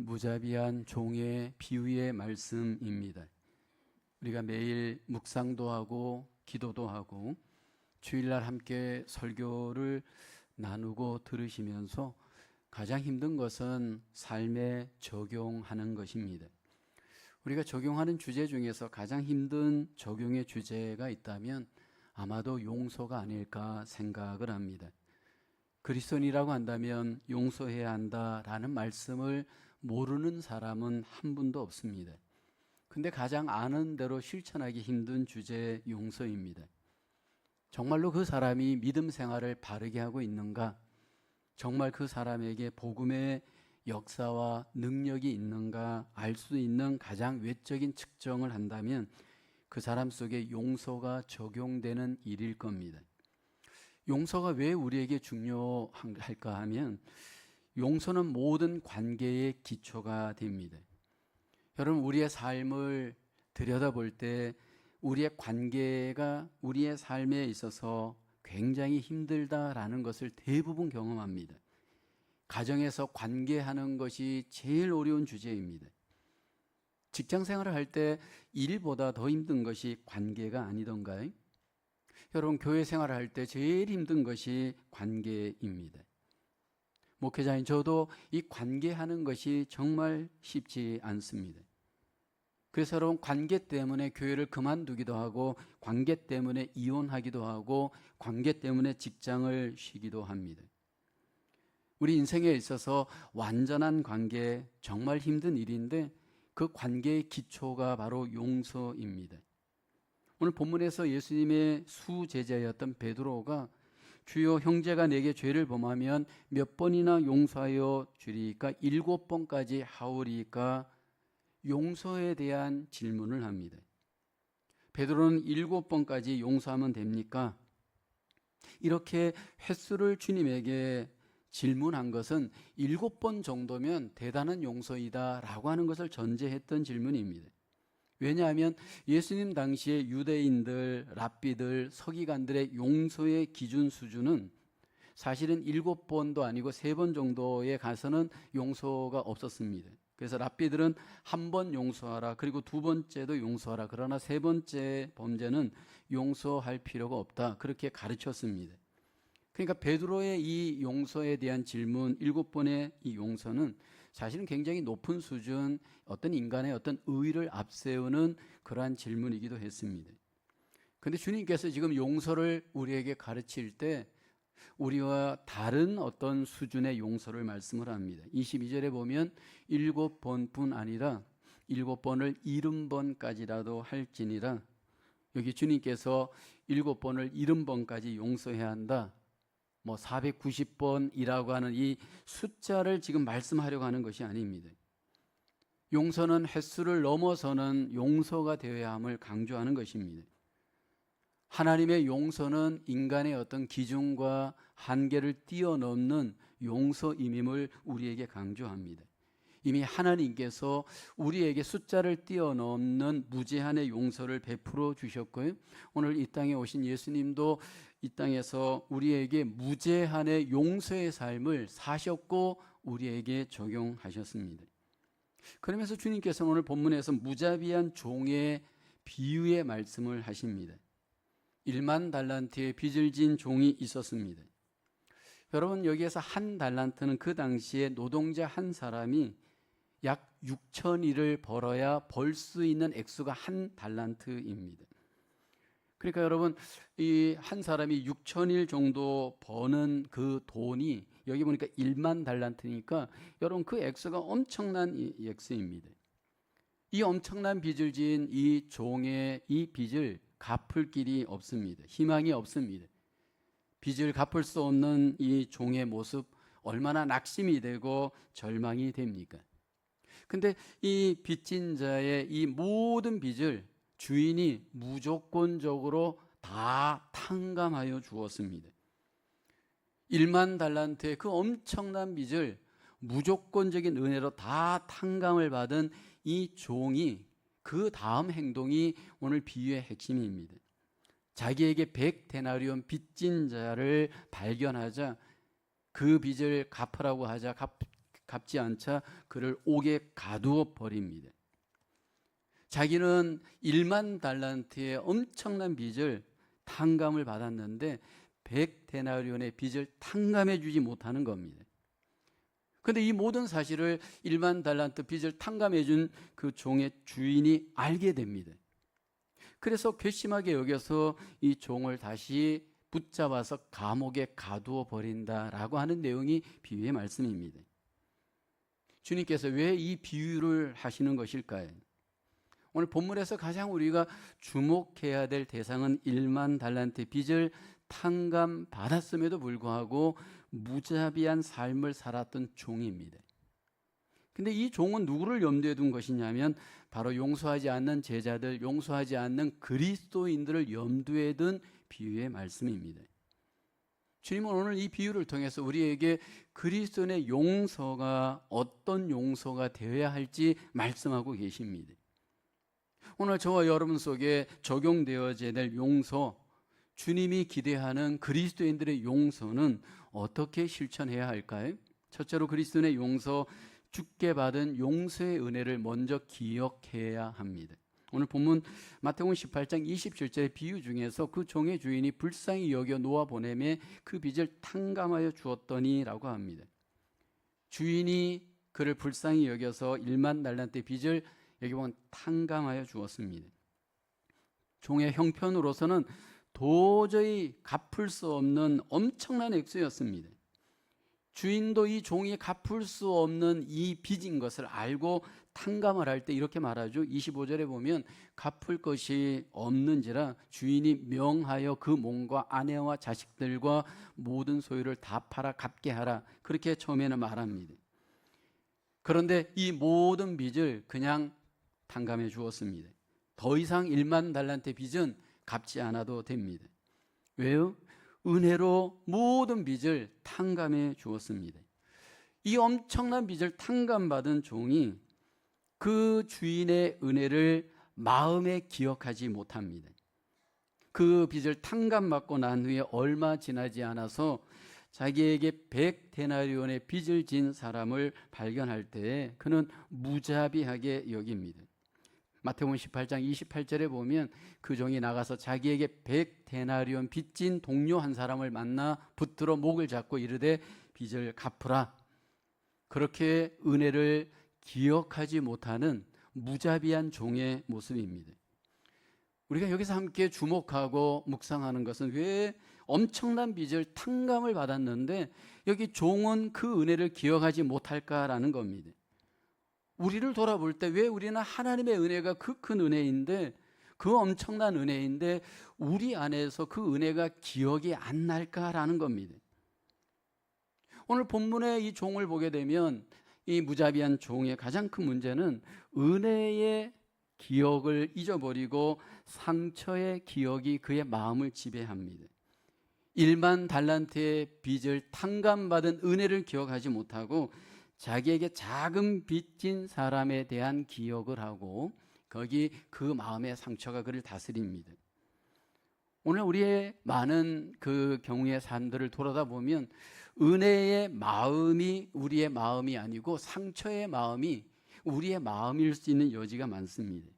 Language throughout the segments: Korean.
무자비한 종의 비유의 말씀입니다. 우리가 매일 묵상도 하고 기도도 하고 주일날 함께 설교를 나누고 들으시면서 가장 힘든 것은 삶에 적용하는 것입니다. 우리가 적용하는 주제 중에서 가장 힘든 적용의 주제가 있다면 아마도 용서가 아닐까 생각을 합니다. 그리스도인이라고 한다면 용서해야 한다라는 말씀을 모르는 사람은 한 분도 없습니다. 근데 가장 아는 대로 실천하기 힘든 주제 용서입니다. 정말로 그 사람이 믿음 생활을 바르게 하고 있는가? 정말 그 사람에게 복음의 역사와 능력이 있는가 알 수 있는 가장 외적인 측정을 한다면 그 사람 속에 용서가 적용되는 일일 겁니다. 용서가 왜 우리에게 중요할까 하면 용서는 모든 관계의 기초가 됩니다. 여러분, 우리의 삶을 들여다볼 때 우리의 관계가 우리의 삶에 있어서 굉장히 힘들다라는 것을 대부분 경험합니다. 가정에서 관계하는 것이 제일 어려운 주제입니다. 직장 생활을 할 때 일보다 더 힘든 것이 관계가 아니던가요? 여러분, 교회 생활을 할 때 제일 힘든 것이 관계입니다. 목회자인 저도 이 관계하는 것이 정말 쉽지 않습니다. 그래서 여러분, 관계 때문에 교회를 그만두기도 하고 관계 때문에 이혼하기도 하고 관계 때문에 직장을 쉬기도 합니다. 우리 인생에 있어서 완전한 관계 정말 힘든 일인데 그 관계의 기초가 바로 용서입니다. 오늘 본문에서 예수님의 수제자였던 베드로가 주여, 형제가 내게 죄를 범하면 몇 번이나 용서하여 주리까? 7번까지 하오리까? 용서에 대한 질문을 합니다. 베드로는 7번까지 용서하면 됩니까? 이렇게 횟수를 주님에게 질문한 것은 7번 정도면 대단한 용서이다 라고 하는 것을 전제했던 질문입니다. 왜냐하면 예수님 당시에 유대인들, 랍비들, 서기관들의 용서의 기준 수준은 사실은 7번도 아니고 3번 정도에 가서는 용서가 없었습니다. 그래서 랍비들은 한 번 용서하라, 그리고 두 번째도 용서하라, 그러나 세 번째 범죄는 용서할 필요가 없다, 그렇게 가르쳤습니다. 그러니까 베드로의 이 용서에 대한 질문 7번의 이 용서는 사실은 굉장히 높은 수준, 어떤 인간의 어떤 의의를 앞세우는 그러한 질문이기도 했습니다. 그런데 주님께서 지금 용서를 우리에게 가르칠 때 우리와 다른 어떤 수준의 용서를 말씀을 합니다. 22절에 보면 7번뿐 아니라 7번을 70번까지라도 할지니라. 여기 주님께서 7번을 70번까지 용서해야 한다, 490번이라고 하는 이 숫자를 지금 말씀하려고 하는 것이 아닙니다. 용서는 횟수를 넘어서는 용서가 되어야 함을 강조하는 것입니다. 하나님의 용서는 인간의 어떤 기준과 한계를 뛰어넘는 용서임임을 우리에게 강조합니다. 이미 하나님께서 우리에게 숫자를 뛰어넘는 무제한의 용서를 베풀어 주셨고요, 오늘 이 땅에 오신 예수님도 이 땅에서 우리에게 무제한의 용서의 삶을 사셨고 우리에게 적용하셨습니다. 그러면서 주님께서 오늘 본문에서 무자비한 종의 비유의 말씀을 하십니다. 1만 달란트의 빚을 진 종이 있었습니다. 여러분, 여기에서 한 달란트는 그 당시에 노동자 한 사람이 약 6,000일을 벌어야 벌 수 있는 액수가 한 달란트입니다. 그러니까 여러분, 이 한 사람이 6,000일 정도 버는 그 돈이 여기 보니까 1만 달란트니까 여러분, 그 액수가 엄청난 액수입니다. 이 엄청난 빚을 진 이 종의 이 빚을 갚을 길이 없습니다. 희망이 없습니다. 빚을 갚을 수 없는 이 종의 모습, 얼마나 낙심이 되고 절망이 됩니까? 근데 이 빚진 자의 이 모든 빚을 주인이 무조건적으로 다 탕감하여 주었습니다. 1만 달란트의 그 엄청난 빚을 무조건적인 은혜로 다 탕감을 받은 이 종이 그 다음 행동이 오늘 비유의 핵심입니다. 자기에게 100데나리온 빚진 자를 발견하자 그 빚을 갚으라고 하자 갚지 않자 그를 옥에 가두어 버립니다. 자기는 1만 달란트의 엄청난 빚을 탕감을 받았는데 100데나리온의 빚을 탕감해 주지 못하는 겁니다. 그런데 이 모든 사실을 1만 달란트 빚을 탕감해 준 그 종의 주인이 알게 됩니다. 그래서 괘씸하게 여겨서 이 종을 다시 붙잡아서 감옥에 가두어 버린다라고 하는 내용이 비유의 말씀입니다. 주님께서 왜 이 비유를 하시는 것일까요? 오늘 본문에서 가장 우리가 주목해야 될 대상은 1만 달란트의 빚을 탕감받았음에도 불구하고 무자비한 삶을 살았던 종입니다. 근데 이 종은 누구를 염두에 둔 것이냐면 바로 용서하지 않는 제자들, 용서하지 않는 그리스도인들을 염두에 둔 비유의 말씀입니다. 주님은 오늘 이 비유를 통해서 우리에게 그리스도인의 용서가 어떤 용서가 되어야 할지 말씀하고 계십니다. 오늘 저와 여러분 속에 적용되어져야 될 용서, 주님이 기대하는 그리스도인들의 용서는 어떻게 실천해야 할까요? 첫째로 그리스도인의 용서, 주께 받은 용서의 은혜를 먼저 기억해야 합니다. 오늘 본문 마태복음 18장 27절의 비유 중에서 그 종의 주인이 불쌍히 여겨 놓아 보내매 그 빚을 탕감하여 주었더니라고 합니다. 주인이 그를 불쌍히 여겨서 1만 달란트의 빚을 여기 보면 탕감하여 주었습니다. 종의 형편으로서는 도저히 갚을 수 없는 엄청난 액수였습니다. 주인도 이 종이 갚을 수 없는 이 빚인 것을 알고 탕감을 할 때 이렇게 말하죠. 25절에 보면 갚을 것이 없는지라 주인이 명하여 그 몸과 아내와 자식들과 모든 소유를 다 팔아 갚게 하라. 그렇게 처음에는 말합니다. 그런데 이 모든 빚을 그냥 탕감해 주었습니다. 더 이상 1만 달란트의 빚은 갚지 않아도 됩니다. 왜요? 은혜로 모든 빚을 탕감해 주었습니다. 이 엄청난 빚을 탕감받은 종이 그 주인의 은혜를 마음에 기억하지 못합니다. 그 빚을 탕감받고 난 후에 얼마 지나지 않아서 자기에게 100데나리온의 빚을 진 사람을 발견할 때 그는 무자비하게 여깁니다. 마태복음 18장 28절에 보면 그 종이 나가서 자기에게 100데나리온 빚진 동료 한 사람을 만나 붙들어 목을 잡고 이르되 빚을 갚으라. 그렇게 은혜를 기억하지 못하는 무자비한 종의 모습입니다. 우리가 여기서 함께 주목하고 묵상하는 것은 왜 엄청난 빚을 탕감을 받았는데 여기 종은 그 은혜를 기억하지 못할까라는 겁니다. 우리를 돌아볼 때 왜 우리는 하나님의 은혜가 그 큰 은혜인데 그 엄청난 은혜인데 우리 안에서 그 은혜가 기억이 안 날까라는 겁니다. 오늘 본문의 이 종을 보게 되면 이 무자비한 종의 가장 큰 문제는 은혜의 기억을 잊어버리고 상처의 기억이 그의 마음을 지배합니다. 1만 달란트의 빚을 탕감받은 은혜를 기억하지 못하고 자기에게 작은 빚진 사람에 대한 기억을 하고 거기 그 마음의 상처가 그를 다스립니다. 오늘 우리의 많은 그 경우의 삶들을 돌아다보면 은혜의 마음이 우리의 마음이 아니고 상처의 마음이 우리의 마음일 수 있는 여지가 많습니다.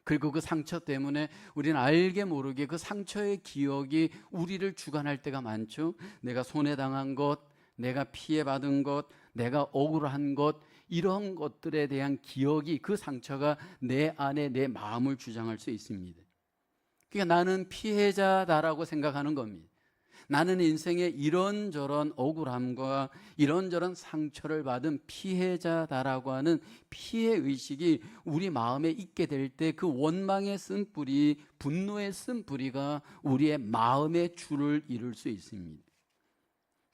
그리고 그 상처 때문에 우리는 알게 모르게 그 상처의 기억이 우리를 주관할 때가 많죠. 내가 손해당한 것, 내가 피해받은 것, 내가 억울한 것, 이런 것들에 대한 기억이 그 상처가 내 안에 내 마음을 주장할 수 있습니다. 그러니까 나는 피해자다라고 생각하는 겁니다. 나는 인생에 이런저런 억울함과 이런저런 상처를 받은 피해자다라고 하는 피해의식이 우리 마음에 있게 될 때 그 원망의 쓴뿌리, 분노의 쓴뿌리가 우리의 마음의 줄을 이룰 수 있습니다.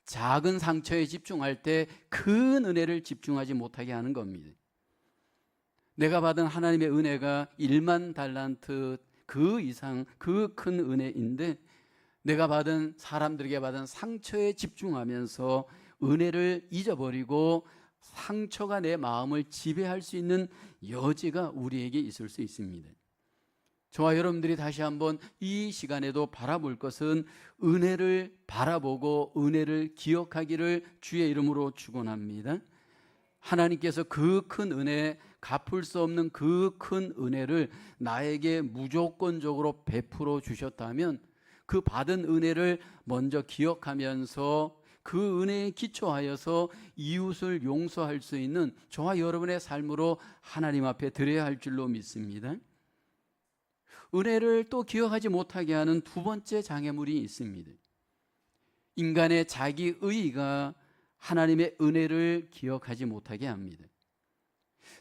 작은 상처에 집중할 때 큰 은혜를 집중하지 못하게 하는 겁니다. 내가 받은 하나님의 은혜가 1만 달란트 그 이상 그 큰 은혜인데 내가 받은 사람들에게 받은 상처에 집중하면서 은혜를 잊어버리고 상처가 내 마음을 지배할 수 있는 여지가 우리에게 있을 수 있습니다. 저와 여러분들이 다시 한번 이 시간에도 바라볼 것은 은혜를 바라보고 은혜를 기억하기를 주의 이름으로 축원합니다. 하나님께서 그 큰 은혜, 갚을 수 없는 그 큰 은혜를 나에게 무조건적으로 베풀어 주셨다면 그 받은 은혜를 먼저 기억하면서 그 은혜에 기초하여서 이웃을 용서할 수 있는 저와 여러분의 삶으로 하나님 앞에 드려야 할 줄로 믿습니다. 은혜를 또 기억하지 못하게 하는 두 번째 장애물이 있습니다. 인간의 자기의의가 하나님의 은혜를 기억하지 못하게 합니다.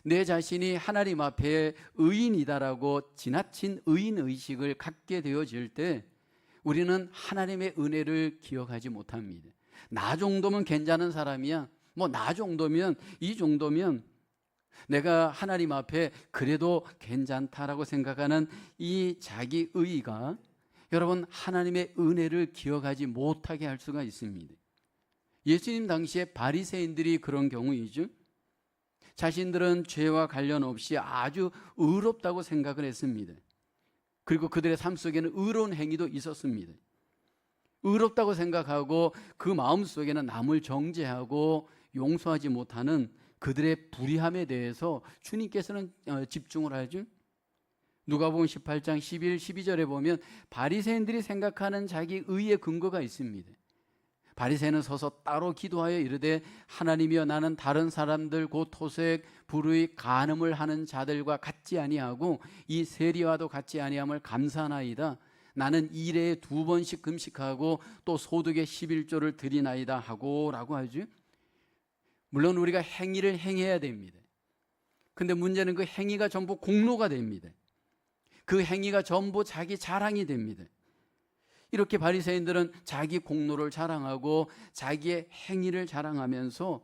내 자신이 하나님 앞에 의인이다라고 지나친 의인의식을 갖게 되어질 때 우리는 하나님의 은혜를 기억하지 못합니다. 나 정도면 괜찮은 사람이야. 뭐 나 정도면, 이 정도면 내가 하나님 앞에 그래도 괜찮다라고 생각하는 이 자기의의가 여러분 하나님의 은혜를 기억하지 못하게 할 수가 있습니다. 예수님 당시에 바리새인들이 그런 경우이죠. 자신들은 죄와 관련 없이 아주 의롭다고 생각을 했습니다. 그리고 그들의 삶 속에는 의로운 행위도 있었습니다. 의롭다고 생각하고 그 마음속에는 남을 정죄하고 용서하지 못하는 그들의 불의함에 대해서 주님께서는 집중을 하죠. 누가복음 18장 11, 12절에 보면 바리새인들이 생각하는 자기 의의 근거가 있습니다. 바리새인은 서서 따로 기도하여 이르되 하나님이여 나는 다른 사람들 곧 토색, 불의, 간음을 하는 자들과 같지 아니하고 이 세리와도 같지 아니함을 감사하나이다. 나는 일에 2번씩 금식하고 또 소득의 11조를 드리나이다 하고 라고 하죠. 물론 우리가 행위를 행해야 됩니다. 근데 문제는 그 행위가 전부 공로가 됩니다. 그 행위가 전부 자기 자랑이 됩니다. 이렇게 바리새인들은 자기 공로를 자랑하고 자기의 행위를 자랑하면서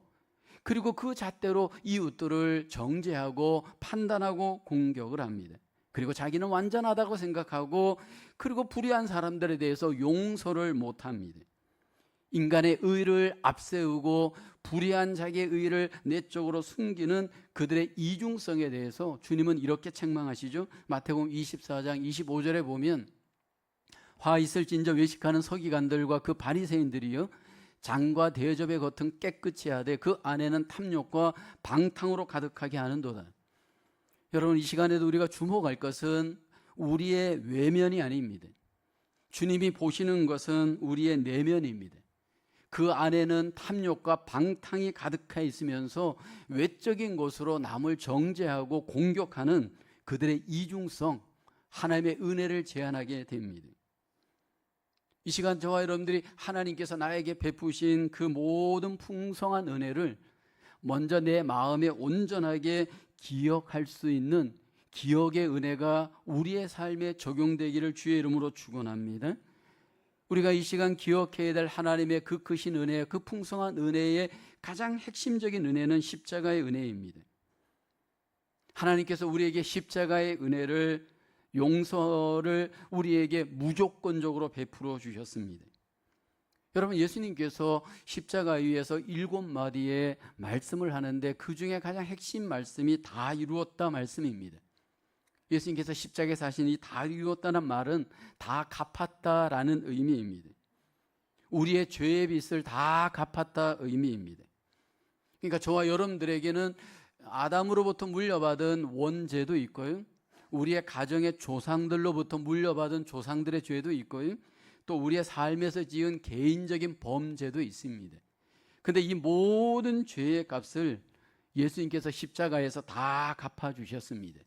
그리고 그 잣대로 이웃들을 정죄하고 판단하고 공격을 합니다. 그리고 자기는 완전하다고 생각하고 그리고 불의한 사람들에 대해서 용서를 못합니다. 인간의 의를 앞세우고 불의한 자기의 의를 내적으로 숨기는 그들의 이중성에 대해서 주님은 이렇게 책망하시죠. 마태복음 24장 25절에 보면 화 있을진저 외식하는 서기관들과 그 바리새인들이요 장과 대접의 겉은 깨끗이 하되 그 안에는 탐욕과 방탕으로 가득하게 하는도다. 여러분 이 시간에도 우리가 주목할 것은 우리의 외면이 아닙니다. 주님이 보시는 것은 우리의 내면입니다. 그 안에는 탐욕과 방탕이 가득해 있으면서 외적인 것으로 남을 정죄하고 공격하는 그들의 이중성, 하나님의 은혜를 제한하게 됩니다. 이 시간 저와 여러분들이 하나님께서 나에게 베푸신 그 모든 풍성한 은혜를 먼저 내 마음에 온전하게 기억할 수 있는 기억의 은혜가 우리의 삶에 적용되기를 주의 이름으로 축원합니다. 우리가 이 시간 기억해야 될 하나님의 그 크신 은혜, 그 풍성한 은혜의 가장 핵심적인 은혜는 십자가의 은혜입니다. 하나님께서 우리에게 십자가의 은혜를 용서를 우리에게 무조건적으로 베풀어 주셨습니다. 여러분 예수님께서 십자가 위에서 7마디의 말씀을 하는데 그 중에 가장 핵심 말씀이 다 이루었다 말씀입니다. 예수님께서 십자가에 사신이 다 이루었다는 말은 다 갚았다라는 의미입니다. 우리의 죄의 빚을 다 갚았다 의미입니다. 그러니까 저와 여러분들에게는 아담으로부터 물려받은 원죄도 있고요. 우리의 가정의 조상들로부터 물려받은 조상들의 죄도 있고요. 또 우리의 삶에서 지은 개인적인 범죄도 있습니다. 그런데 이 모든 죄의 값을 예수님께서 십자가에서 다 갚아주셨습니다.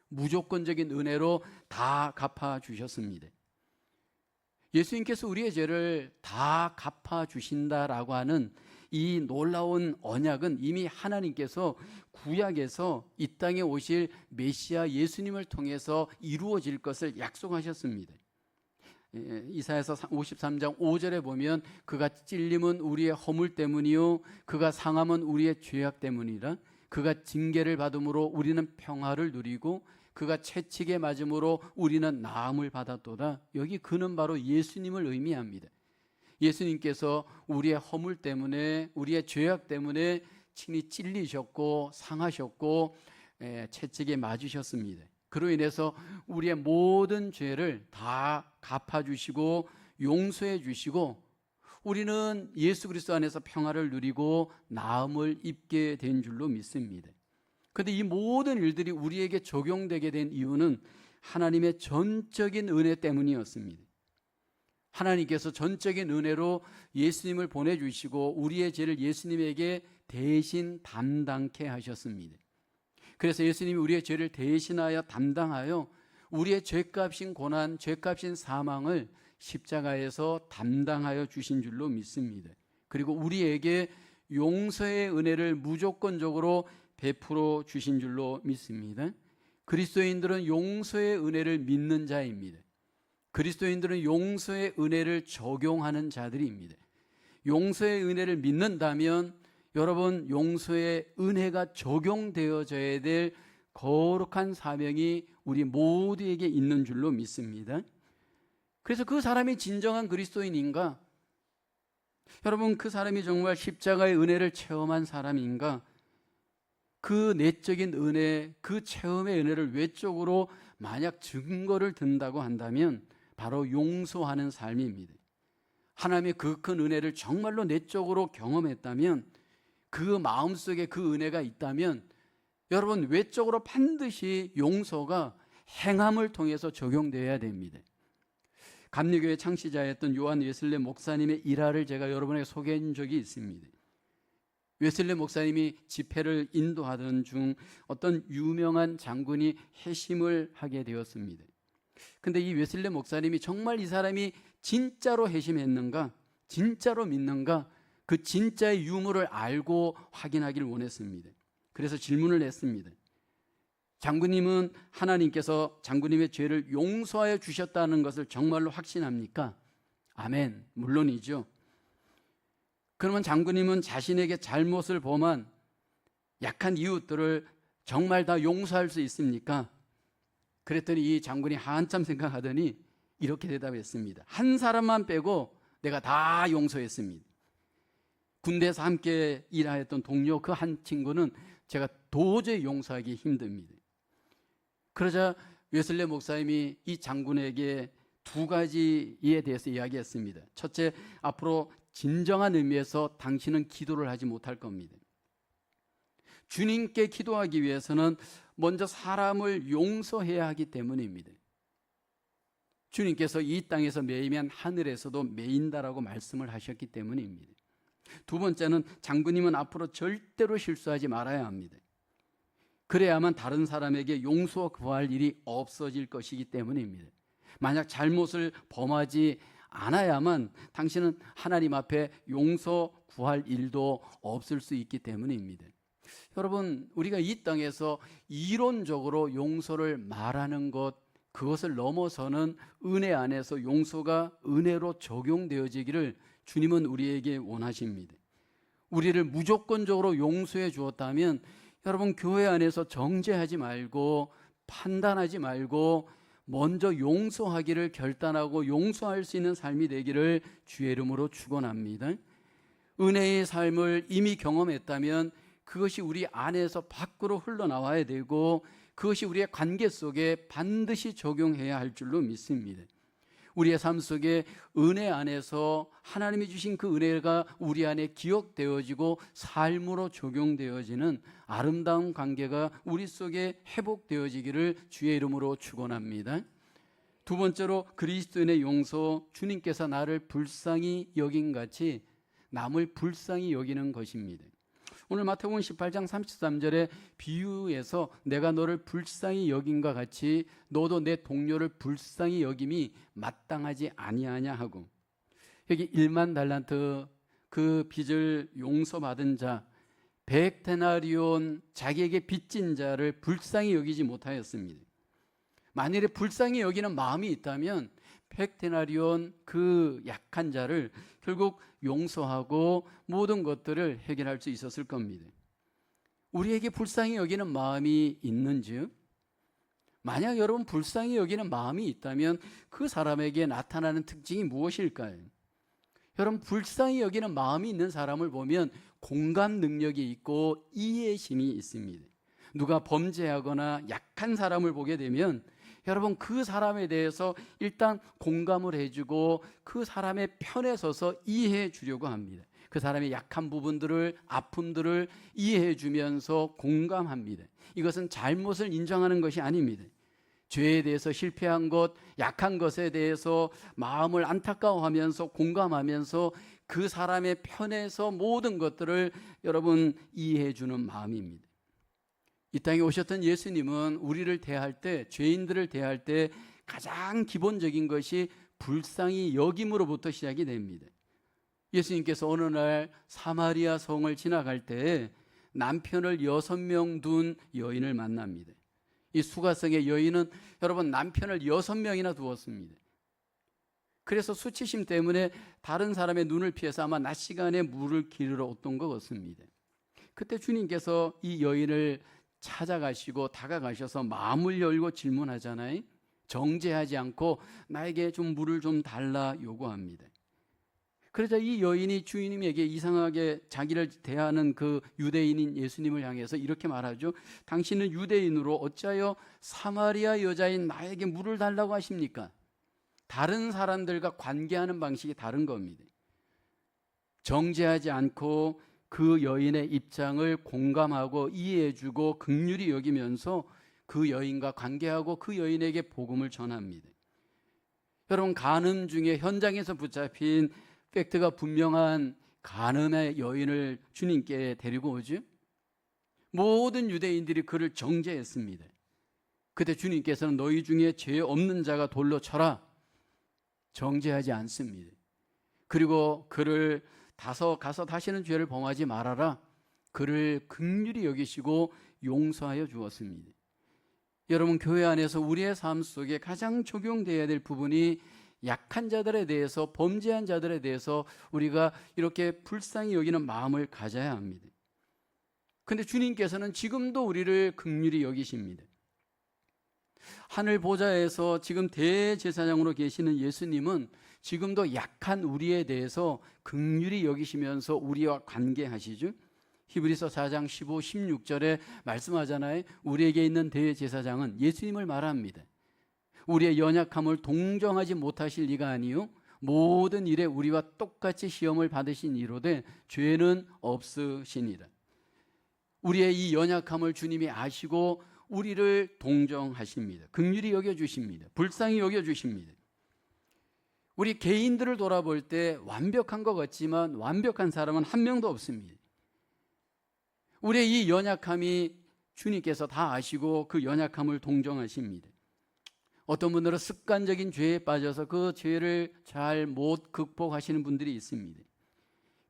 무조건적인 은혜로 다 갚아주셨습니다. 예수님께서 우리의 죄를 다 갚아주신다라고 하는 이 놀라운 언약은 이미 하나님께서 구약에서 이 땅에 오실 메시아 예수님을 통해서 이루어질 것을 약속하셨습니다. 이사야서 53장 5절에 보면 그가 찔림은 우리의 허물 때문이요 그가 상함은 우리의 죄악 때문이라 그가 징계를 받음으로 우리는 평화를 누리고 그가 채찍에 맞음으로 우리는 나음을 받았도다. 여기 그는 바로 예수님을 의미합니다. 예수님께서 우리의 허물 때문에 우리의 죄악 때문에 친히 찔리셨고 상하셨고 채찍에 맞으셨습니다. 그로 인해서 우리의 모든 죄를 다 갚아주시고 용서해 주시고 우리는 예수 그리스도 안에서 평화를 누리고 나음을 입게 된 줄로 믿습니다. 그런데 이 모든 일들이 우리에게 적용되게 된 이유는 하나님의 전적인 은혜 때문이었습니다. 하나님께서 전적인 은혜로 예수님을 보내주시고 우리의 죄를 예수님에게 대신 담당케 하셨습니다. 그래서 예수님이 우리의 죄를 대신하여 담당하여 우리의 죄값인 고난, 죄값인 사망을 십자가에서 담당하여 주신 줄로 믿습니다. 그리고 우리에게 용서의 은혜를 무조건적으로 베풀어 주신 줄로 믿습니다. 그리스도인들은 용서의 은혜를 믿는 자입니다. 그리스도인들은 용서의 은혜를 적용하는 자들입니다. 용서의 은혜를 믿는다면 여러분, 용서의 은혜가 적용되어져야 될 거룩한 사명이 우리 모두에게 있는 줄로 믿습니다. 그래서 그 사람이 진정한 그리스도인인가? 여러분, 그 사람이 정말 십자가의 은혜를 체험한 사람인가? 그 내적인 은혜, 그 체험의 은혜를 외적으로 만약 증거를 든다고 한다면 바로 용서하는 삶입니다. 하나님의 그 큰 은혜를 정말로 내적으로 경험했다면, 그 마음속에 그 은혜가 있다면 여러분, 외적으로 반드시 용서가 행함을 통해서 적용되어야 됩니다. 감리교회 창시자였던 요한 웨슬레 목사님의 일화를 제가 여러분에게 소개한 적이 있습니다. 웨슬레 목사님이 집회를 인도하던 중 어떤 유명한 장군이 회심을 하게 되었습니다. 근데 이 웨슬레 목사님이 정말 이 사람이 진짜로 회심했는가, 진짜로 믿는가, 그 진짜의 유무를 알고 확인하기를 원했습니다. 그래서 질문을 했습니다. 장군님은 하나님께서 장군님의 죄를 용서하여 주셨다는 것을 정말로 확신합니까? 아멘, 물론이죠. 그러면 장군님은 자신에게 잘못을 범한 약한 이웃들을 정말 다 용서할 수 있습니까? 그랬더니 이 장군이 한참 생각하더니 이렇게 대답했습니다. 한 사람만 빼고 내가 다 용서했습니다. 군대에서 함께 일하였던 동료 그 한 친구는 제가 도저히 용서하기 힘듭니다. 그러자 웨슬레 목사님이 이 장군에게 두 가지에 대해서 이야기했습니다. 첫째, 앞으로 진정한 의미에서 당신은 기도를 하지 못할 겁니다. 주님께 기도하기 위해서는 먼저 사람을 용서해야 하기 때문입니다. 주님께서 이 땅에서 매이면 하늘에서도 매인다라고 말씀을 하셨기 때문입니다. 두 번째는 장군님은 앞으로 절대로 실수하지 말아야 합니다. 그래야만 다른 사람에게 용서 구할 일이 없어질 것이기 때문입니다. 만약 잘못을 범하지 않아야만 당신은 하나님 앞에 용서 구할 일도 없을 수 있기 때문입니다. 여러분, 우리가 이 땅에서 이론적으로 용서를 말하는 것, 그것을 넘어서는 은혜 안에서 용서가 은혜로 적용되어지기를 주님은 우리에게 원하십니다. 우리를 무조건적으로 용서해 주었다면 여러분, 교회 안에서 정죄하지 말고 판단하지 말고 먼저 용서하기를 결단하고 용서할 수 있는 삶이 되기를 주의 이름으로 축원합니다. 은혜의 삶을 이미 경험했다면 그것이 우리 안에서 밖으로 흘러나와야 되고 그것이 우리의 관계 속에 반드시 적용해야 할 줄로 믿습니다. 우리의 삶 속에 은혜 안에서 하나님이 주신 그 은혜가 우리 안에 기억되어지고 삶으로 적용되어지는 아름다운 관계가 우리 속에 회복되어지기를 주의 이름으로 축원합니다. 두 번째로 그리스도인의 용서, 주님께서 나를 불쌍히 여긴 같이 남을 불쌍히 여기는 것입니다. 오늘 마태복음 18장 33절에 비유에서 내가 너를 불쌍히 여긴과 같이 너도 내 동료를 불쌍히 여김이 마땅하지 아니하냐 하고, 여기 1만 달란트 그 빚을 용서받은 자 100데나리온 자기에게 빚진 자를 불쌍히 여기지 못하였습니다. 만일에 불쌍히 여기는 마음이 있다면 100데나리온 그 약한 자를 결국 용서하고 모든 것들을 해결할 수 있었을 겁니다. 우리에게 불쌍히 여기는 마음이 있는지, 만약 여러분 불쌍히 여기는 마음이 있다면 그 사람에게 나타나는 특징이 무엇일까요? 여러분, 불쌍히 여기는 마음이 있는 사람을 보면 공감 능력이 있고 이해심이 있습니다. 누가 범죄하거나 약한 사람을 보게 되면 여러분 그 사람에 대해서 일단 공감을 해주고 그 사람의 편에 서서 이해해 주려고 합니다. 그 사람의 약한 부분들을, 아픔들을 이해해 주면서 공감합니다. 이것은 잘못을 인정하는 것이 아닙니다. 죄에 대해서 실패한 것, 약한 것에 대해서 마음을 안타까워하면서 공감하면서 그 사람의 편에서 모든 것들을 여러분 이해해 주는 마음입니다. 이 땅에 오셨던 예수님은 우리를 대할 때, 죄인들을 대할 때 가장 기본적인 것이 불쌍히 여김으로부터 시작이 됩니다. 예수님께서 어느 날 사마리아 성을 지나갈 때 남편을 6명 둔 여인을 만납니다. 이 수가성의 여인은 여러분 남편을 6명이나 두었습니다. 그래서 수치심 때문에 다른 사람의 눈을 피해서 아마 낮 시간에 물을 기르러 왔던 것 같습니다. 그때 주님께서 이 여인을 찾아가시고 다가가셔서 마음을 열고 질문하잖아요. 정죄하지 않고 나에게 좀 물을 좀 달라 요구합니다. 그러자 이 여인이 주님에게 이상하게 자기를 대하는 그 유대인인 예수님을 향해서 이렇게 말하죠. 당신은 유대인으로 어찌하여 사마리아 여자인 나에게 물을 달라고 하십니까? 다른 사람들과 관계하는 방식이 다른 겁니다. 정죄하지 않고 그 여인의 입장을 공감하고 이해해주고 긍휼히 여기면서 그 여인과 관계하고 그 여인에게 복음을 전합니다. 여러분 간음 중에 현장에서 붙잡힌 팩트가 분명한 간음의 여인을 주님께 데리고 오죠. 모든 유대인들이 그를 정죄했습니다. 그때 주님께서는 너희 중에 죄 없는 자가 돌로 쳐라. 정죄하지 않습니다. 그리고 그를 가서 다시는 죄를 범하지 말아라. 그를 긍휼히 여기시고 용서하여 주었습니다. 여러분 교회 안에서 우리의 삶 속에 가장 적용되어야 될 부분이 약한 자들에 대해서, 범죄한 자들에 대해서 우리가 이렇게 불쌍히 여기는 마음을 가져야 합니다. 그런데 주님께서는 지금도 우리를 긍휼히 여기십니다. 하늘 보좌에서 지금 대제사장으로 계시는 예수님은 지금도 약한 우리에 대해서 긍휼히 여기시면서 우리와 관계하시죠. 히브리서 4장 15, 16절에 말씀하잖아요. 우리에게 있는 대제사장은 예수님을 말합니다. 우리의 연약함을 동정하지 못하실 이가 아니요 모든 일에 우리와 똑같이 시험을 받으신 이로되 죄는 없으시니라. 우리의 이 연약함을 주님이 아시고 우리를 동정하십니다. 긍휼히 여겨주십니다. 불쌍히 여겨주십니다. 우리 개인들을 돌아볼 때 완벽한 것 같지만 완벽한 사람은 한 명도 없습니다. 우리의 이 연약함이 주님께서 다 아시고 그 연약함을 동정하십니다. 어떤 분들은 습관적인 죄에 빠져서 그 죄를 잘 못 극복하시는 분들이 있습니다.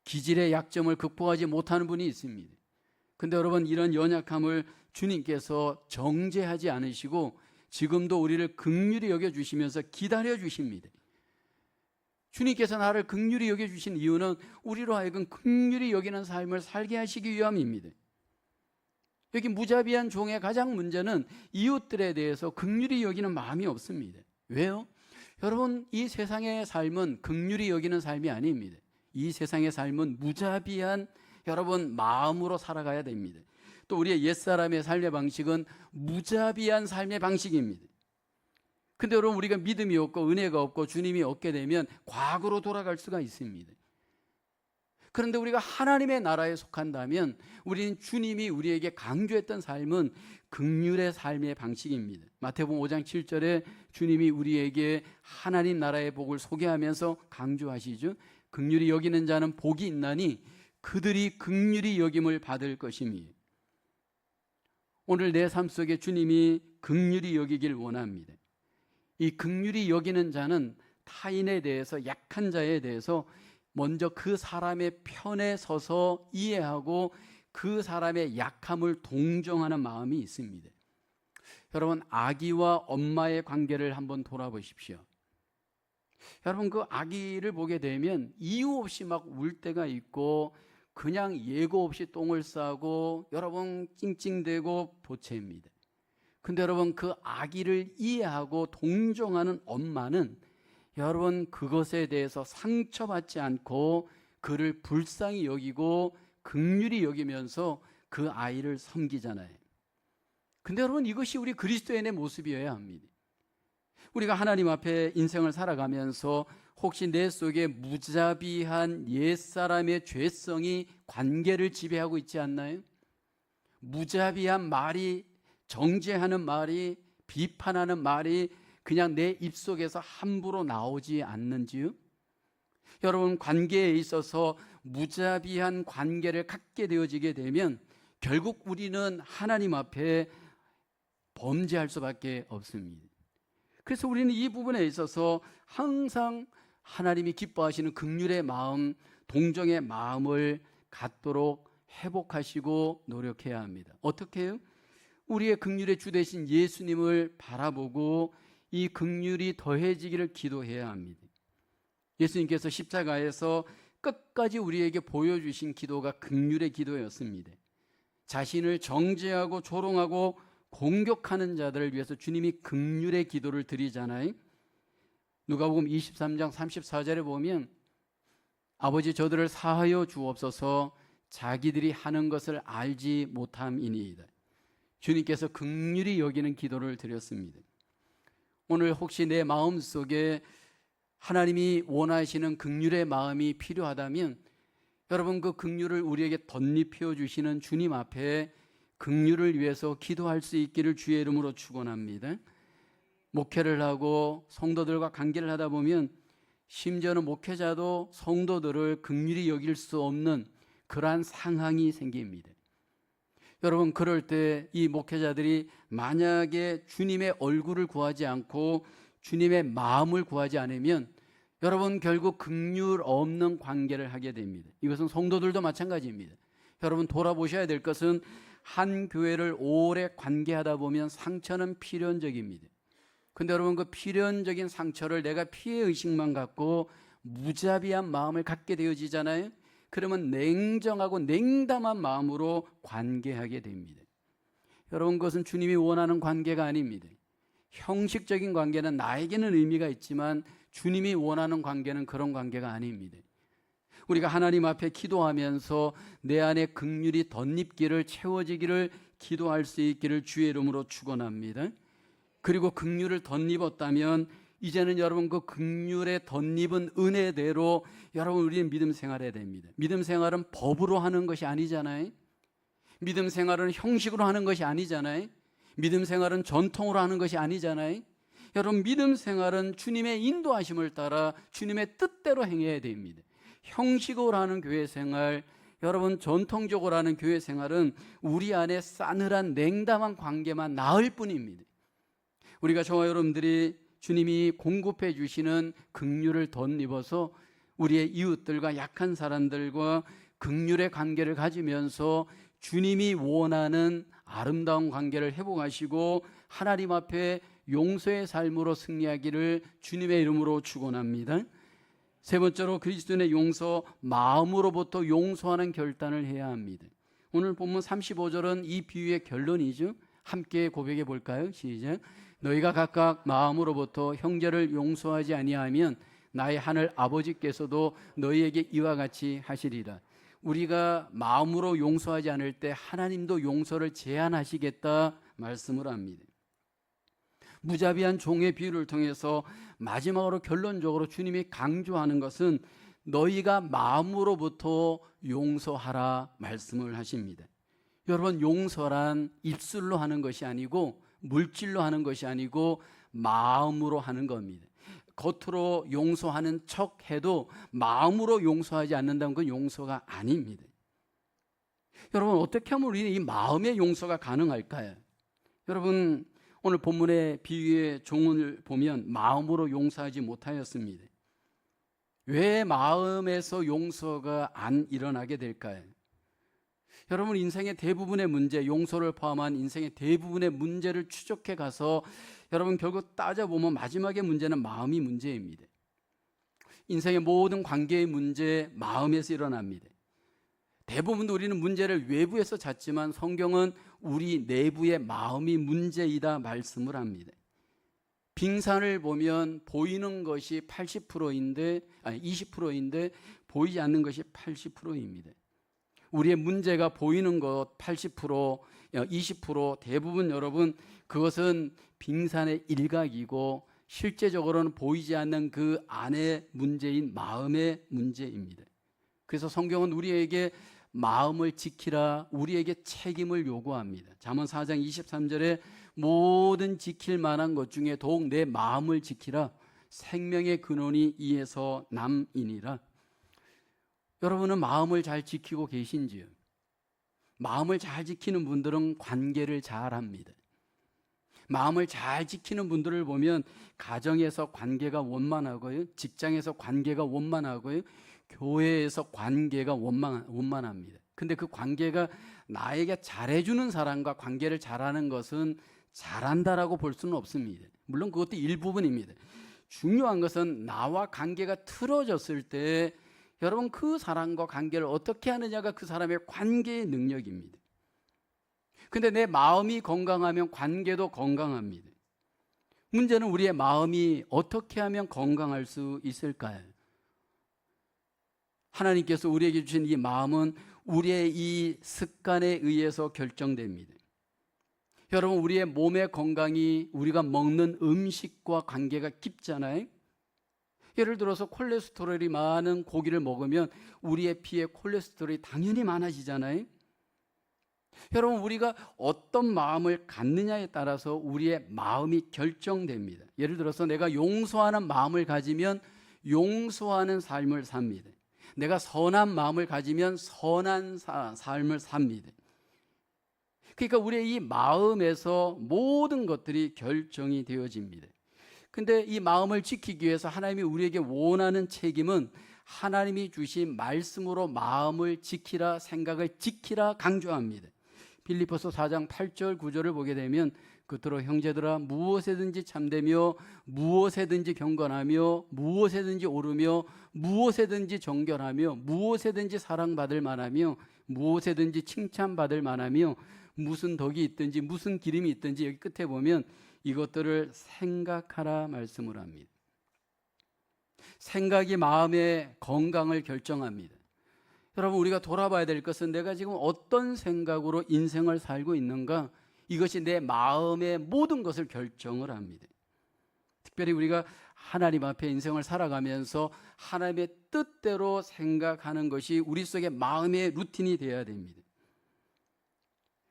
기질의 약점을 극복하지 못하는 분이 있습니다. 근데 여러분 이런 연약함을 주님께서 정죄하지 않으시고 지금도 우리를 긍휼히 여겨주시면서 기다려주십니다. 주님께서 나를 긍휼히 여겨주신 이유는 우리로 하여금 긍휼히 여기는 삶을 살게 하시기 위함입니다. 여기 무자비한 종의 가장 문제는 이웃들에 대해서 긍휼히 여기는 마음이 없습니다. 왜요? 여러분 이 세상의 삶은 긍휼히 여기는 삶이 아닙니다. 이 세상의 삶은 무자비한 여러분 마음으로 살아가야 됩니다. 또 우리의 옛사람의 삶의 방식은 무자비한 삶의 방식입니다. 근데 여러분 우리가 믿음이 없고 은혜가 없고 주님이 없게 되면 과거로 돌아갈 수가 있습니다. 그런데 우리가 하나님의 나라에 속한다면 우리는 주님이 우리에게 강조했던 삶은 긍휼의 삶의 방식입니다. 마태복음 5장 7절에 주님이 우리에게 하나님 나라의 복을 소개하면서 강조하시죠. 긍휼히 여기는 자는 복이 있나니 그들이 긍휼히 여김을 받을 것이니. 오늘 내 삶 속에 주님이 긍휼히 여기길 원합니다. 이 긍휼히 여기는 자는 타인에 대해서, 약한 자에 대해서 먼저 그 사람의 편에 서서 이해하고 그 사람의 약함을 동정하는 마음이 있습니다. 여러분 아기와 엄마의 관계를 한번 돌아보십시오. 여러분 그 아기를 보게 되면 이유 없이 막 울 때가 있고 그냥 예고 없이 똥을 싸고 여러분 찡찡대고 보채입니다. 근데 여러분 그 아기를 이해하고 동정하는 엄마는 여러분 그것에 대해서 상처받지 않고 그를 불쌍히 여기고 긍휼히 여기면서 그 아이를 섬기잖아요. 근데 여러분 이것이 우리 그리스도인의 모습이어야 합니다. 우리가 하나님 앞에 인생을 살아가면서 혹시 내 속에 무자비한 옛사람의 죄성이 관계를 지배하고 있지 않나요? 무자비한 말이, 정죄하는 말이, 비판하는 말이 그냥 내 입속에서 함부로 나오지 않는지요? 여러분, 관계에 있어서 무자비한 관계를 갖게 되어지게 되면 결국 우리는 하나님 앞에 범죄할 수밖에 없습니다. 그래서 우리는 이 부분에 있어서 항상 하나님이 기뻐하시는 긍휼의 마음, 동정의 마음을 갖도록 회복하시고 노력해야 합니다. 어떻게 해요? 우리의 긍휼의 주 되신 예수님을 바라보고 이 긍휼이 더해지기를 기도해야 합니다. 예수님께서 십자가에서 끝까지 우리에게 보여주신 기도가 긍휼의 기도였습니다. 자신을 정죄하고 조롱하고 공격하는 자들을 위해서 주님이 긍휼의 기도를 드리잖아요. 누가복음 23장 34절에 보면 아버지 저들을 사하여 주옵소서 자기들이 하는 것을 알지 못함이니이다. 주님께서 긍휼히 여기는 기도를 드렸습니다. 오늘 혹시 내 마음속에 하나님이 원하시는 긍휼의 마음이 필요하다면 여러분, 그 긍휼을 우리에게 덧입혀 주시는 주님 앞에 긍휼을 위해서 기도할 수 있기를 주의 이름으로 축원합니다. 목회를 하고 성도들과 관계를 하다 보면 심지어는 목회자도 성도들을 긍휼히 여길 수 없는 그러한 상황이 생깁니다. 여러분, 그럴 때 이 목회자들이 만약에 주님의 얼굴을 구하지 않고 주님의 마음을 구하지 않으면 여러분 결국 긍휼 없는 관계를 하게 됩니다. 이것은 성도들도 마찬가지입니다. 여러분, 돌아보셔야 될 것은 한 교회를 오래 관계하다 보면 상처는 필연적입니다. 근데 여러분, 그 필연적인 상처를 내가 피해의식만 갖고 무자비한 마음을 갖게 되어지잖아요. 그러면 냉정하고 냉담한 마음으로 관계하게 됩니다. 여러분, 그것은 주님이 원하는 관계가 아닙니다. 형식적인 관계는 나에게는 의미가 있지만 주님이 원하는 관계는 그런 관계가 아닙니다. 우리가 하나님 앞에 기도하면서 내 안에 긍휼이 덧입기를 채워지기를 기도할 수 있기를 주의 이름으로 축원합니다. 그리고 긍휼을 덧입었다면 이제는 여러분 그 긍휼에 덧입은 은혜대로 여러분 우리는 믿음 생활해야 됩니다. 믿음 생활은 법으로 하는 것이 아니잖아요. 믿음 생활은 형식으로 하는 것이 아니잖아요. 믿음 생활은 전통으로 하는 것이 아니잖아요. 여러분, 믿음 생활은 주님의 인도하심을 따라 주님의 뜻대로 행해야 됩니다. 형식으로 하는 교회 생활, 여러분 전통적으로 하는 교회 생활은 우리 안에 싸늘한 냉담한 관계만 낳을 뿐입니다. 우리가 저와 여러분들이 주님이 공급해 주시는 긍휼을 덧입어서 우리의 이웃들과 약한 사람들과 긍휼의 관계를 가지면서 주님이 원하는 아름다운 관계를 회복하시고 하나님 앞에 용서의 삶으로 승리하기를 주님의 이름으로 축원합니다. 세 번째로 그리스도인의 용서, 마음으로부터 용서하는 결단을 해야 합니다. 오늘 본문 35절은 이 비유의 결론이죠. 함께 고백해 볼까요? 시작. 너희가 각각 마음으로부터 형제를 용서하지 아니하면 나의 하늘 아버지께서도 너희에게 이와 같이 하시리라. 우리가 마음으로 용서하지 않을 때 하나님도 용서를 제한하시겠다 말씀을 합니다. 무자비한 종의 비유를 통해서 마지막으로 결론적으로 주님이 강조하는 것은 너희가 마음으로부터 용서하라 말씀을 하십니다. 여러분, 용서란 입술로 하는 것이 아니고 물질로 하는 것이 아니고 마음으로 하는 겁니다. 겉으로 용서하는 척 해도 마음으로 용서하지 않는다는 건 용서가 아닙니다. 여러분, 어떻게 하면 우리는 이 마음의 용서가 가능할까요? 여러분, 오늘 본문의 비유의 종을 보면 마음으로 용서하지 못하였습니다. 왜 마음에서 용서가 안 일어나게 될까요? 여러분, 인생의 대부분의 문제, 용서를 포함한 인생의 대부분의 문제를 추적해 가서 여러분 결국 따져보면 마지막의 문제는 마음이 문제입니다. 인생의 모든 관계의 문제, 마음에서 일어납니다. 대부분 우리는 문제를 외부에서 찾지만 성경은 우리 내부의 마음이 문제이다 말씀을 합니다. 빙산을 보면 보이는 것이 20%인데 보이지 않는 것이 80%입니다. 우리의 문제가 보이는 것 80%, 20% 대부분 여러분 그것은 빙산의 일각이고 실제적으로는 보이지 않는 그 안의 문제인 마음의 문제입니다. 그래서 성경은 우리에게 마음을 지키라, 우리에게 책임을 요구합니다. 잠언 4장 23절에 모든 지킬 만한 것 중에 더욱 내 마음을 지키라, 생명의 근원이 이에서 남이니라. 여러분은 마음을 잘 지키고 계신지요? 마음을 잘 지키는 분들은 관계를 잘 합니다. 마음을 잘 지키는 분들을 보면 가정에서 관계가 원만하고요, 직장에서 관계가 원만하고요, 교회에서 관계가 원만합니다. 근데 그 관계가 나에게 잘해주는 사람과 관계를 잘하는 것은 잘한다라고 볼 수는 없습니다. 물론 그것도 일부분입니다. 중요한 것은 나와 관계가 틀어졌을 때 여러분 그 사람과 관계를 어떻게 하느냐가 그 사람의 관계의 능력입니다. 근데 내 마음이 건강하면 관계도 건강합니다. 문제는 우리의 마음이 어떻게 하면 건강할 수 있을까요? 하나님께서 우리에게 주신 이 마음은 우리의 이 습관에 의해서 결정됩니다. 여러분, 우리의 몸의 건강이 우리가 먹는 음식과 관계가 깊잖아요. 예를 들어서 콜레스테롤이 많은 고기를 먹으면 우리의 피에 콜레스테롤이 당연히 많아지잖아요. 여러분, 우리가 어떤 마음을 갖느냐에 따라서 우리의 마음이 결정됩니다. 예를 들어서 내가 용서하는 마음을 가지면 용서하는 삶을 삽니다. 내가 선한 마음을 가지면 선한 삶을 삽니다. 그러니까 우리의 이 마음에서 모든 것들이 결정이 되어집니다. 근데 이 마음을 지키기 위해서 하나님이 우리에게 원하는 책임은 하나님이 주신 말씀으로 마음을 지키라, 생각을 지키라 강조합니다. 빌립보서 4장 8절 9절을 보게 되면 그토록 형제들아 무엇에든지 참되며 무엇에든지 경건하며 무엇에든지 오르며 무엇에든지 정결하며 무엇에든지 사랑받을 만하며 무엇에든지 칭찬받을 만하며 무슨 덕이 있든지 무슨 기름이 있든지 여기 끝에 보면 이것들을 생각하라 말씀을 합니다. 생각이 마음의 건강을 결정합니다. 여러분, 우리가 돌아봐야 될 것은 내가 지금 어떤 생각으로 인생을 살고 있는가, 이것이 내 마음의 모든 것을 결정을 합니다. 특별히 우리가 하나님 앞에 인생을 살아가면서 하나님의 뜻대로 생각하는 것이 우리 속의 마음의 루틴이 되어야 됩니다.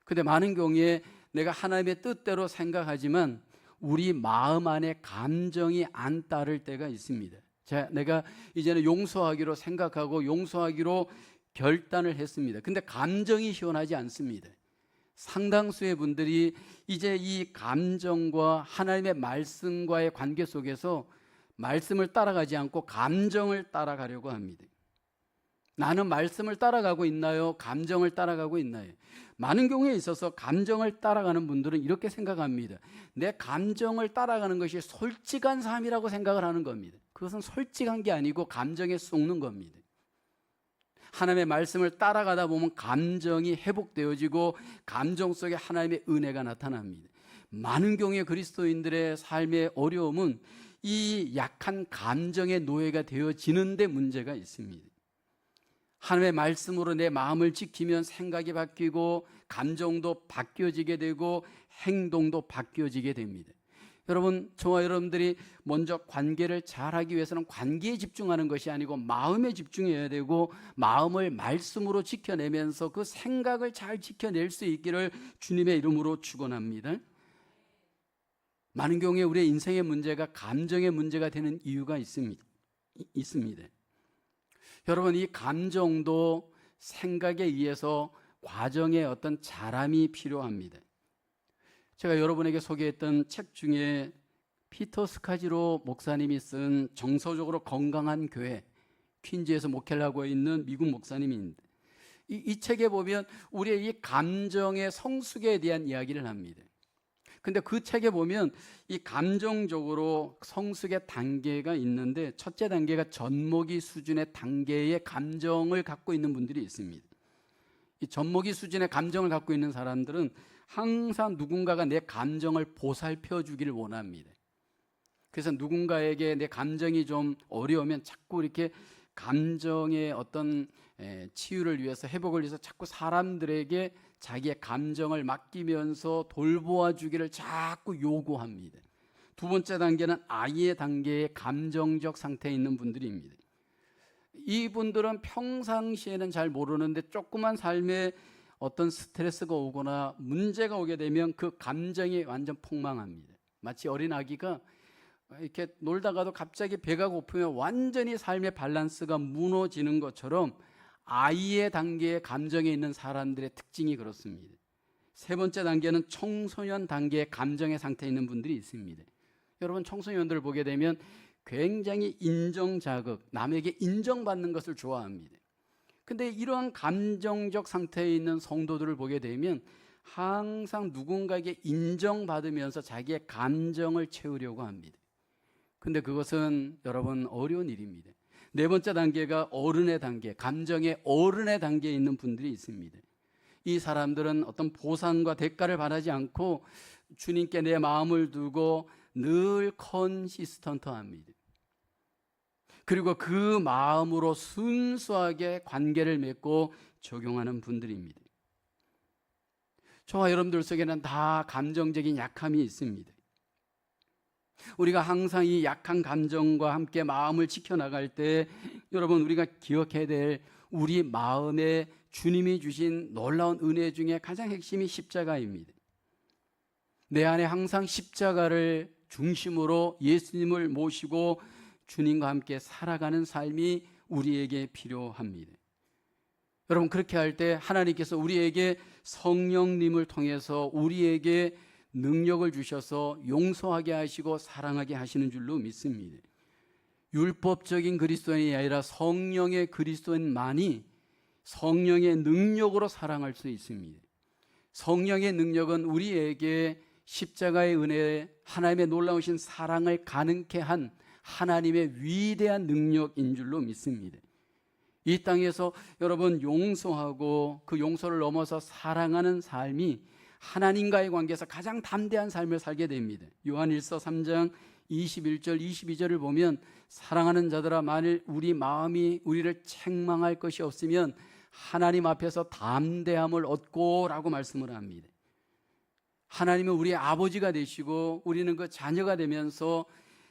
근데 많은 경우에 내가 하나님의 뜻대로 생각하지만 우리 마음 안에 감정이 안 따를 때가 있습니다. 내가 이제는 용서하기로 생각하고 용서하기로 결단을 했습니다. 근데 감정이 시원하지 않습니다. 상당수의 분들이 이제 이 감정과 하나님의 말씀과의 관계 속에서 말씀을 따라가지 않고 감정을 따라가려고 합니다. 나는 말씀을 따라가고 있나요? 감정을 따라가고 있나요? 많은 경우에 있어서 감정을 따라가는 분들은 이렇게 생각합니다. 내 감정을 따라가는 것이 솔직한 삶이라고 생각을 하는 겁니다. 그것은 솔직한 게 아니고 감정에 속는 겁니다. 하나님의 말씀을 따라가다 보면 감정이 회복되어지고 감정 속에 하나님의 은혜가 나타납니다. 많은 경우에 그리스도인들의 삶의 어려움은 이 약한 감정의 노예가 되어지는 데 문제가 있습니다. 하나님의 말씀으로 내 마음을 지키면 생각이 바뀌고 감정도 바뀌어지게 되고 행동도 바뀌어지게 됩니다. 여러분, 저와 여러분들이 먼저 관계를 잘하기 위해서는 관계에 집중하는 것이 아니고 마음에 집중해야 되고 마음을 말씀으로 지켜내면서 그 생각을 잘 지켜낼 수 있기를 주님의 이름으로 축원합니다. 많은 경우에 우리의 인생의 문제가 감정의 문제가 되는 이유가 있습니다. 여러분, 이 감정도 생각에 의해서 과정에 어떤 자람이 필요합니다. 제가 여러분에게 소개했던 책 중에 피터 스카지로 목사님이 쓴 정서적으로 건강한 교회, 퀸즈에서 목회를 하고 있는 미국 목사님입니다. 이 책에 보면 우리의 이 감정의 성숙에 대한 이야기를 합니다. 근데 그 책에 보면 이 감정적으로 성숙의 단계가 있는데 첫째 단계가 젖먹이 수준의 단계의 감정을 갖고 있는 분들이 있습니다. 이 젖먹이 수준의 감정을 갖고 있는 사람들은 항상 누군가가 내 감정을 보살펴 주기를 원합니다. 그래서 누군가에게 내 감정이 좀 어려우면 자꾸 이렇게 감정의 어떤 치유를 위해서, 회복을 위해서 자꾸 사람들에게 자기의 감정을 맡기면서 돌보아 주기를 자꾸 요구합니다. 두 번째 단계는 아이의 단계의 감정적 상태에 있는 분들입니다. 이분들은 평상시에는 잘 모르는데 조그만 삶에 어떤 스트레스가 오거나 문제가 오게 되면 그 감정이 완전 폭망합니다. 마치 어린 아기가 이렇게 놀다가도 갑자기 배가 고프면 완전히 삶의 밸런스가 무너지는 것처럼 아이의 단계의 감정에 있는 사람들의 특징이 그렇습니다. 세 번째 단계는 청소년 단계의 감정의 상태에 있는 분들이 있습니다. 여러분, 청소년들을 보게 되면 굉장히 인정자극, 남에게 인정받는 것을 좋아합니다. 근데 이러한 감정적 상태에 있는 성도들을 보게 되면 항상 누군가에게 인정받으면서 자기의 감정을 채우려고 합니다. 근데 그것은 여러분 어려운 일입니다. 네 번째 단계가 어른의 단계, 감정의 어른의 단계에 있는 분들이 있습니다. 이 사람들은 어떤 보상과 대가를 바라지 않고 주님께 내 마음을 두고 늘 컨시스턴트합니다. 그리고 그 마음으로 순수하게 관계를 맺고 적용하는 분들입니다. 저와 여러분들 속에는 다 감정적인 약함이 있습니다. 우리가 항상 이 약한 감정과 함께 마음을 지켜나갈 때 여러분, 우리가 기억해야 될 우리 마음에 주님이 주신 놀라운 은혜 중에 가장 핵심이 십자가입니다. 내 안에 항상 십자가를 중심으로 예수님을 모시고 주님과 함께 살아가는 삶이 우리에게 필요합니다. 여러분, 그렇게 할 때 하나님께서 우리에게 성령님을 통해서 우리에게 능력을 주셔서 용서하게 하시고 사랑하게 하시는 줄로 믿습니다. 율법적인 그리스도인이 아니라 성령의 그리스도인만이 성령의 능력으로 사랑할 수 있습니다. 성령의 능력은 우리에게 십자가의 은혜, 하나님의 놀라우신 사랑을 가능케 한 하나님의 위대한 능력인 줄로 믿습니다. 이 땅에서 여러분, 용서하고 그 용서를 넘어서 사랑하는 삶이 하나님과의 관계에서 가장 담대한 삶을 살게 됩니다. 요한일서 3장 21절 22절을 보면 사랑하는 자들아, 만일 우리 마음이 우리를 책망할 것이 없으면 하나님 앞에서 담대함을 얻고 라고 말씀을 합니다. 하나님은 우리의 아버지가 되시고 우리는 그 자녀가 되면서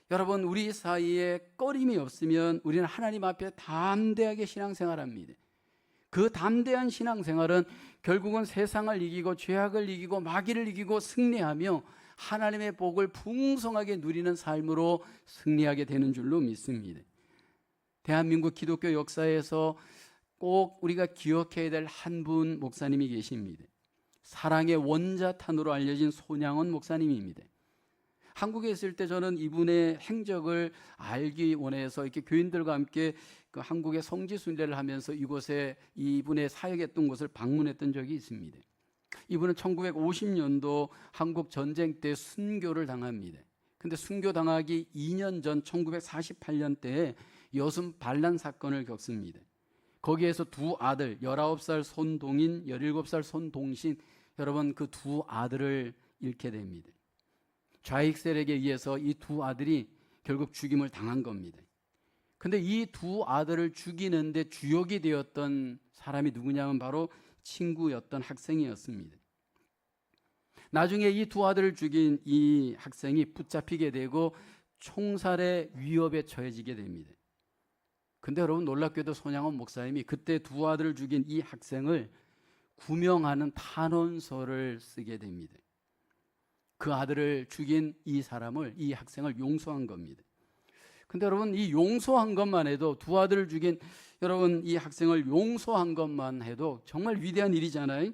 여러분, 우리 사이에 꺼림이 없으면 우리는 하나님 앞에 담대하게 신앙생활합니다. 그 담대한 신앙생활은 결국은 세상을 이기고 죄악을 이기고 마귀를 이기고 승리하며 하나님의 복을 풍성하게 누리는 삶으로 승리하게 되는 줄로 믿습니다. 대한민국 기독교 역사에서 꼭 우리가 기억해야 될 한 분 목사님이 계십니다. 사랑의 원자탄으로 알려진 손양원 목사님입니다. 한국에 있을 때 저는 이분의 행적을 알기 원해서 이렇게 교인들과 함께 그 한국의 성지 순례를 하면서 이곳에 이분의 사역했던 곳을 방문했던 적이 있습니다. 이분은 1950년도 한국 전쟁 때 순교를 당합니다. 근데 순교 당하기 2년 전 1948년대에 여순 반란 사건을 겪습니다. 거기에서 두 아들, 19살 손동인, 17살 손동신, 여러분, 그 두 아들을 잃게 됩니다. 좌익 세력에 의해서 이 두 아들이 결국 죽임을 당한 겁니다. 근데 이 두 아들을 죽이는데 주역이 되었던 사람이 누구냐면 바로 친구였던 학생이었습니다. 나중에 이 두 아들을 죽인 이 학생이 붙잡히게 되고 총살의 위협에 처해지게 됩니다. 근데 여러분, 놀랍게도 손양원 목사님이 그때 두 아들을 죽인 이 학생을 구명하는 탄원서를 쓰게 됩니다. 그 아들을 죽인 이 사람을, 이 학생을 용서한 겁니다. 근데 여러분, 이 용서한 것만 해도, 두 아들을 죽인 여러분 이 학생을 용서한 것만 해도 정말 위대한 일이잖아요.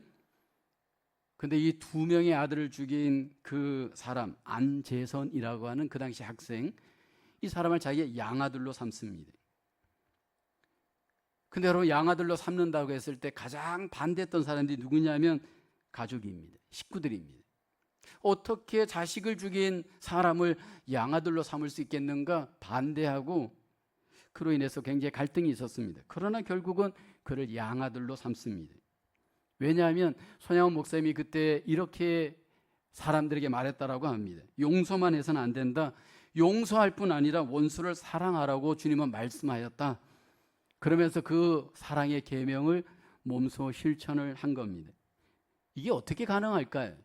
근데 이 두 명의 아들을 죽인 그 사람, 안재선이라고 하는 그 당시 학생, 이 사람을 자기의 양아들로 삼습니다. 근데 여러분, 양아들로 삼는다고 했을 때 가장 반대했던 사람들이 누구냐면 가족입니다. 식구들입니다. 어떻게 자식을 죽인 사람을 양아들로 삼을 수 있겠는가 반대하고, 그로 인해서 굉장히 갈등이 있었습니다. 그러나 결국은 그를 양아들로 삼습니다. 왜냐하면 손양원 목사님이 그때 이렇게 사람들에게 말했다라고 합니다. 용서만 해서는 안 된다. 용서할 뿐 아니라 원수를 사랑하라고 주님은 말씀하였다. 그러면서 그 사랑의 계명을 몸소 실천을 한 겁니다. 이게 어떻게 가능할까요?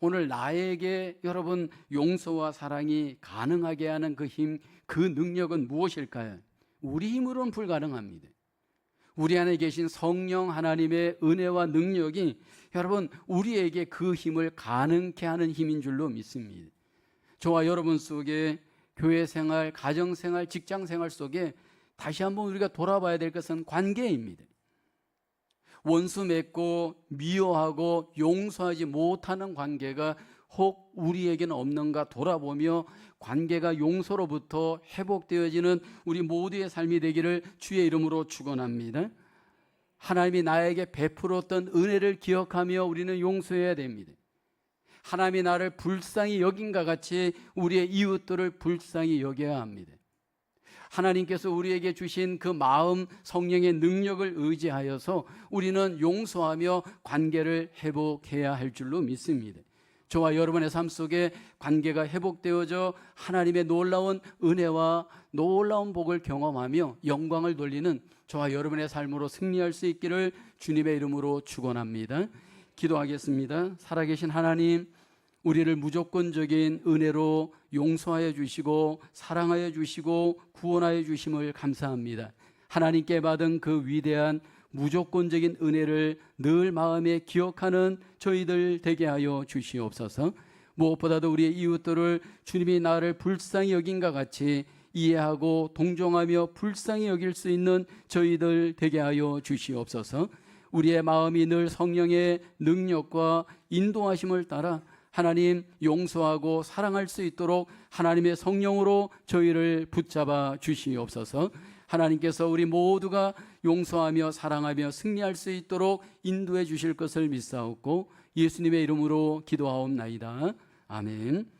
오늘 나에게 여러분 용서와 사랑이 가능하게 하는 그 힘, 그 능력은 무엇일까요? 우리 힘으로는 불가능합니다. 우리 안에 계신 성령 하나님의 은혜와 능력이 여러분 우리에게 그 힘을 가능케 하는 힘인 줄로 믿습니다. 저와 여러분 속에 교회 생활, 가정 생활, 직장 생활 속에 다시 한번 우리가 돌아봐야 될 것은 관계입니다. 원수 맺고 미워하고 용서하지 못하는 관계가 혹 우리에게는 없는가 돌아보며 관계가 용서로부터 회복되어지는 우리 모두의 삶이 되기를 주의 이름으로 축원합니다. 하나님이 나에게 베풀었던 은혜를 기억하며 우리는 용서해야 됩니다. 하나님이 나를 불쌍히 여긴과 같이 우리의 이웃들을 불쌍히 여겨야 합니다. 하나님께서 우리에게 주신 그 마음 성령의 능력을 의지하여서 우리는 용서하며 관계를 회복해야 할 줄로 믿습니다. 저와 여러분의 삶 속에 관계가 회복되어져 하나님의 놀라운 은혜와 놀라운 복을 경험하며 영광을 돌리는 저와 여러분의 삶으로 승리할 수 있기를 주님의 이름으로 축원합니다. 기도하겠습니다. 살아계신 하나님, 우리를 무조건적인 은혜로 용서하여 주시고 사랑하여 주시고 구원하여 주심을 감사합니다. 하나님께 받은 그 위대한 무조건적인 은혜를 늘 마음에 기억하는 저희들 되게 하여 주시옵소서. 무엇보다도 우리의 이웃들을 주님이 나를 불쌍히 여긴과 같이 이해하고 동정하며 불쌍히 여길 수 있는 저희들 되게 하여 주시옵소서. 우리의 마음이 늘 성령의 능력과 인도하심을 따라 하나님 용서하고 사랑할 수 있도록 하나님의 성령으로 저희를 붙잡아 주시옵소서. 하나님께서 우리 모두가 용서하며 사랑하며 승리할 수 있도록 인도해 주실 것을 믿사옵고 예수님의 이름으로 기도하옵나이다. 아멘.